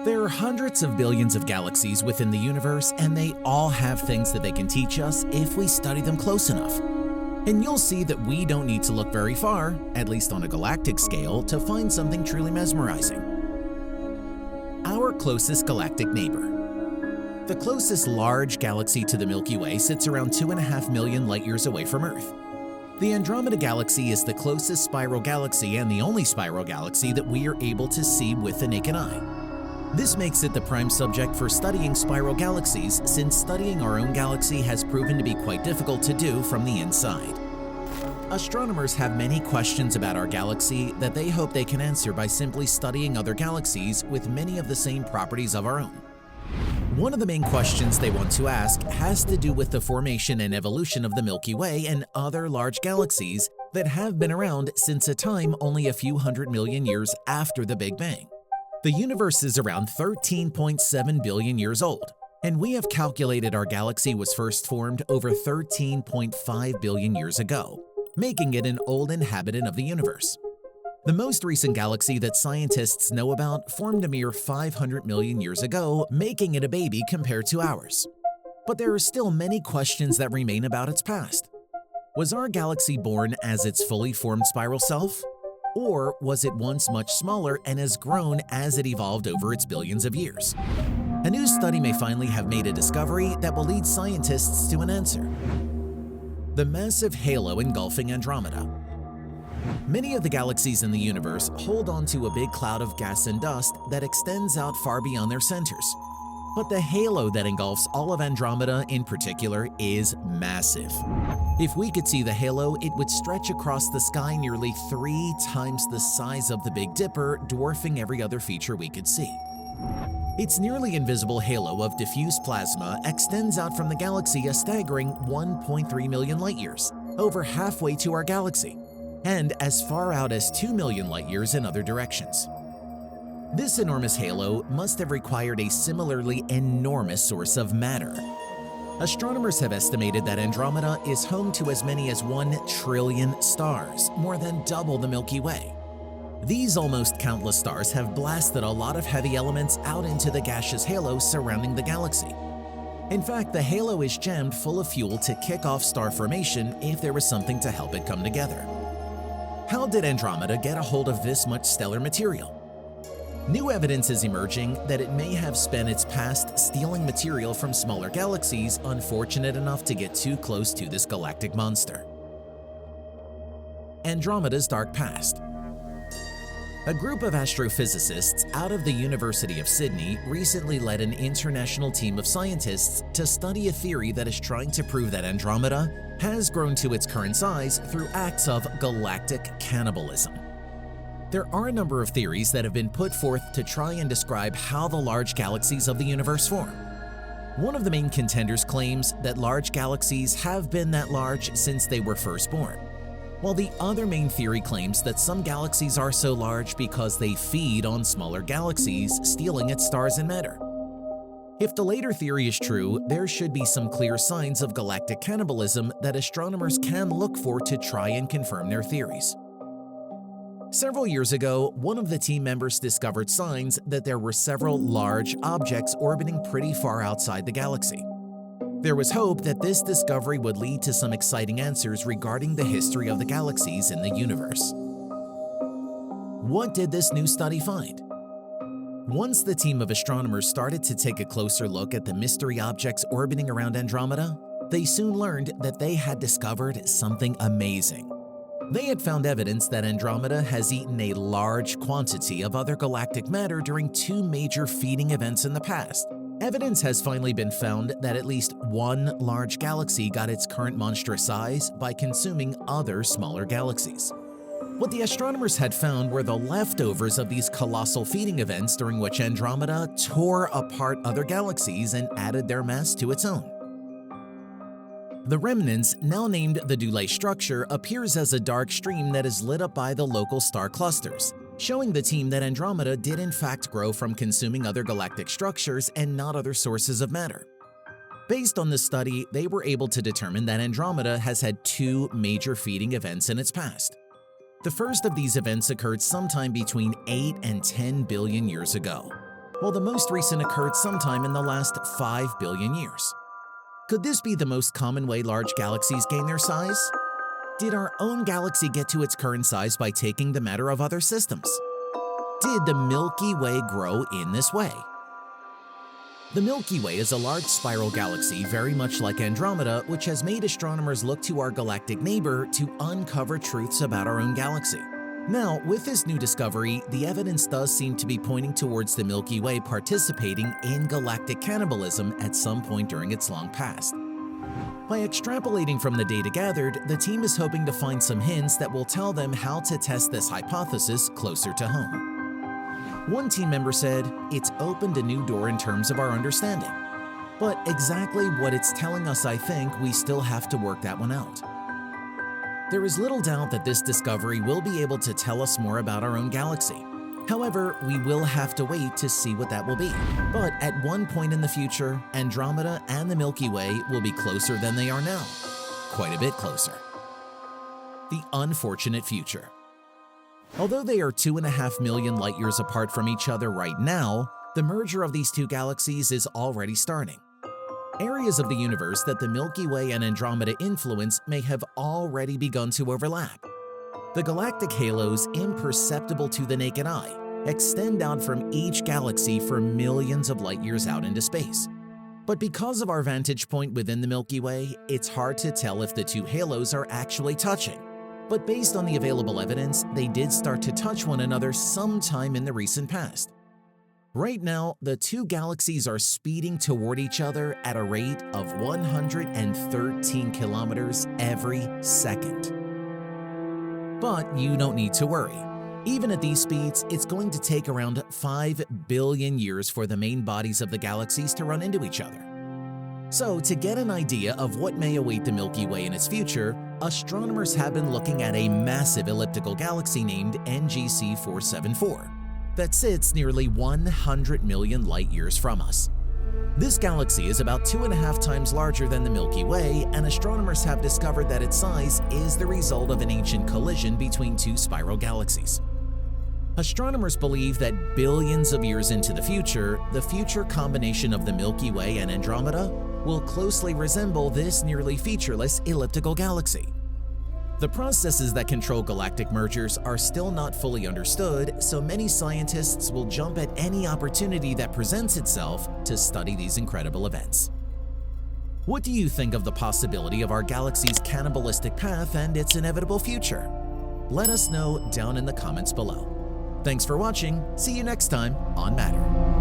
There are hundreds of billions of galaxies within the universe, and they all have things that they can teach us if we study them close enough. And you'll see that we don't need to look very far, at least on a galactic scale, to find something truly mesmerizing. Our closest galactic neighbor. The closest large galaxy to the Milky Way sits around 2.5 million light-years away from Earth. The Andromeda Galaxy is the closest spiral galaxy and the only spiral galaxy that we are able to see with the naked eye. This makes it the prime subject for studying spiral galaxies, since studying our own galaxy has proven to be quite difficult to do from the inside. Astronomers have many questions about our galaxy that they hope they can answer by simply studying other galaxies with many of the same properties of our own. One of the main questions they want to ask has to do with the formation and evolution of the Milky Way and other large galaxies that have been around since a time only a few hundred million years after the Big Bang. The universe is around 13.7 billion years old, and we have calculated our galaxy was first formed over 13.5 billion years ago, making it an old inhabitant of the universe. The most recent galaxy that scientists know about formed a mere 500 million years ago, making it a baby compared to ours. But there are still many questions that remain about its past. Was our galaxy born as its fully formed spiral self? Or was it once much smaller and has grown as it evolved over its billions of years? A new study may finally have made a discovery that will lead scientists to an answer. The massive halo engulfing Andromeda. Many of the galaxies in the universe hold onto a big cloud of gas and dust that extends out far beyond their centers. But the halo that engulfs all of Andromeda in particular is massive. If we could see the halo, it would stretch across the sky nearly 3 times the size of the Big Dipper, dwarfing every other feature we could see. Its nearly invisible halo of diffuse plasma extends out from the galaxy a staggering 1.3 million light-years, over halfway to our galaxy, and as far out as 2 million light-years in other directions. This enormous halo must have required a similarly enormous source of matter. Astronomers have estimated that Andromeda is home to as many as 1 trillion stars, more than double the Milky Way. These almost countless stars have blasted a lot of heavy elements out into the gaseous halo surrounding the galaxy. In fact, the halo is jammed full of fuel to kick off star formation if there was something to help it come together. How did Andromeda get a hold of this much stellar material? New evidence is emerging that it may have spent its past stealing material from smaller galaxies unfortunate enough to get too close to this galactic monster. Andromeda's dark past. A group of astrophysicists out of the University of Sydney recently led an international team of scientists to study a theory that is trying to prove that Andromeda has grown to its current size through acts of galactic cannibalism. There are a number of theories that have been put forth to try and describe how the large galaxies of the universe form. One of the main contenders claims that large galaxies have been that large since they were first born, while the other main theory claims that some galaxies are so large because they feed on smaller galaxies, stealing its stars and matter. If the later theory is true, there should be some clear signs of galactic cannibalism that astronomers can look for to try and confirm their theories. Several years ago, one of the team members discovered signs that there were several large objects orbiting pretty far outside the galaxy. There was hope that this discovery would lead to some exciting answers regarding the history of the galaxies in the universe. What did this new study find? Once the team of astronomers started to take a closer look at the mystery objects orbiting around Andromeda, they soon learned that they had discovered something amazing. They had found evidence that Andromeda has eaten a large quantity of other galactic matter during 2 major feeding events in the past. Evidence has finally been found that at least one large galaxy got its current monstrous size by consuming other smaller galaxies. What the astronomers had found were the leftovers of these colossal feeding events during which Andromeda tore apart other galaxies and added their mass to its own. The remnants, now named the Dulé structure, appears as a dark stream that is lit up by the local star clusters, showing the team that Andromeda did in fact grow from consuming other galactic structures and not other sources of matter. Based on this study, they were able to determine that Andromeda has had 2 major feeding events in its past. The first of these events occurred sometime between 8 and 10 billion years ago. while the most recent occurred sometime in the last 5 billion years. Could this be the most common way large galaxies gain their size? Did our own galaxy get to its current size by taking the matter of other systems? Did the Milky Way grow in this way? The Milky Way is a large spiral galaxy very much like Andromeda, which has made astronomers look to our galactic neighbor to uncover truths about our own galaxy. Now, with this new discovery, the evidence does seem to be pointing towards the Milky Way participating in galactic cannibalism at some point during its long past. By extrapolating from the data gathered, the team is hoping to find some hints that will tell them how to test this hypothesis closer to home. One team member said, "It's opened a new door in terms of our understanding." But exactly what it's telling us, I think, we still have to work that one out. There is little doubt that this discovery will be able to tell us more about our own galaxy. However, we will have to wait to see what that will be. But at one point in the future, Andromeda and the Milky Way will be closer than they are now. Quite a bit closer. The unfortunate future. Although they are 2.5 million light years apart from each other right now, the merger of these two galaxies is already starting. Areas of the universe that the Milky Way and Andromeda influence may have already begun to overlap. The galactic halos, imperceptible to the naked eye, extend out from each galaxy for millions of light years out into space. But because of our vantage point within the Milky Way, it's hard to tell if the two halos are actually touching. But based on the available evidence, they did start to touch one another sometime in the recent past. Right now, the two galaxies are speeding toward each other at a rate of 113 kilometers every second. But you don't need to worry. Even at these speeds, it's going to take around 5 billion years for the main bodies of the galaxies to run into each other. So, to get an idea of what may await the Milky Way in its future, astronomers have been looking at a massive elliptical galaxy named NGC 474 that sits nearly 100 million light years from us. This galaxy is about 2.5 times larger than the Milky Way, and astronomers have discovered that its size is the result of an ancient collision between two spiral galaxies. Astronomers believe that billions of years into the future combination of the Milky Way and Andromeda will closely resemble this nearly featureless elliptical galaxy. The processes that control galactic mergers are still not fully understood, so many scientists will jump at any opportunity that presents itself to study these incredible events. What do you think of the possibility of our galaxy's cannibalistic path and its inevitable future? Let us know down in the comments below. Thanks for watching. See you next time on Matter.